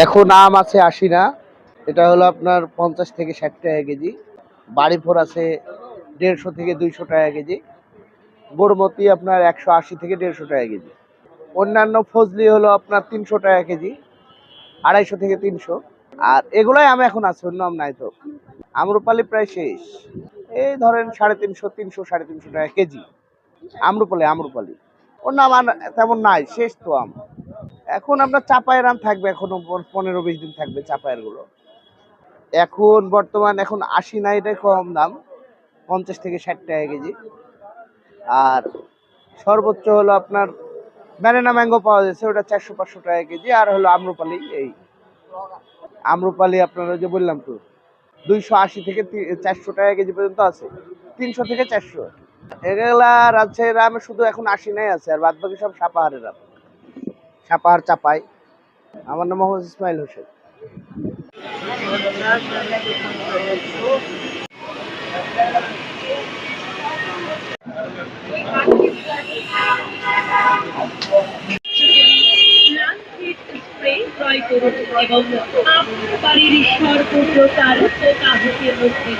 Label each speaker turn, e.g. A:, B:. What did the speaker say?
A: এখন আম আছে ৮০ না, এটা হলো আপনার ৫০ থেকে ৬০ টাকা কেজি। বাড়ি ফোর আছে ১৫০ থেকে ২০০ টাকা কেজি। গোড়মতি আপনার ১৮০ থেকে ১৫০ টাকা কেজি। অন্যান্য ফজলি হলো আপনার ৩০০ টাকা কেজি, ২৫০ থেকে ৩০০। আর এগুলাই আম এখন আছে, অন্য আম নাই তো। আম্রপালি প্রায় শেষ, এই ধরেন ৩৫০, ৩০০, ৩৫০ টাকা কেজি। আম্রপালি অন্য আম তেমন নাই, শেষ তো আম। এখন আপনার চাপায়ের আম থাকবে, এখনো ১৫-২০ দিন থাকবে চাপায়ের গুলো। এখন বর্তমান এখন ৮০ না, এটাই কম দাম, ৫০ থেকে ৬০ টাকা কেজি। আর সর্বোচ্চ হলো আপনার ব্যানানা ম্যাঙ্গো পাওয়া যাচ্ছে, ওটা ৪০০-৫০০ টাকা কেজি। আর হলো আম্রপালি, এই আম্রপালি আপনার ওই যে বললাম তো ২৮০ থেকে ৪০০ টাকা কেজি পর্যন্ত আছে, ৩০০ থেকে ৪০০। এগুলা রাজশাহীর আম শুধু এখন ৮০ নাই আছে, আর বাদ বাকি সব সাপাহারের আম, সাপাহার চাপাই। আমার নাম মোহাম্মদ ইসমাইল হোসেন।
B: ক্রয় করুন এবং আপনার বাড়ির সর্বপ্রকার কাগজের মধ্যে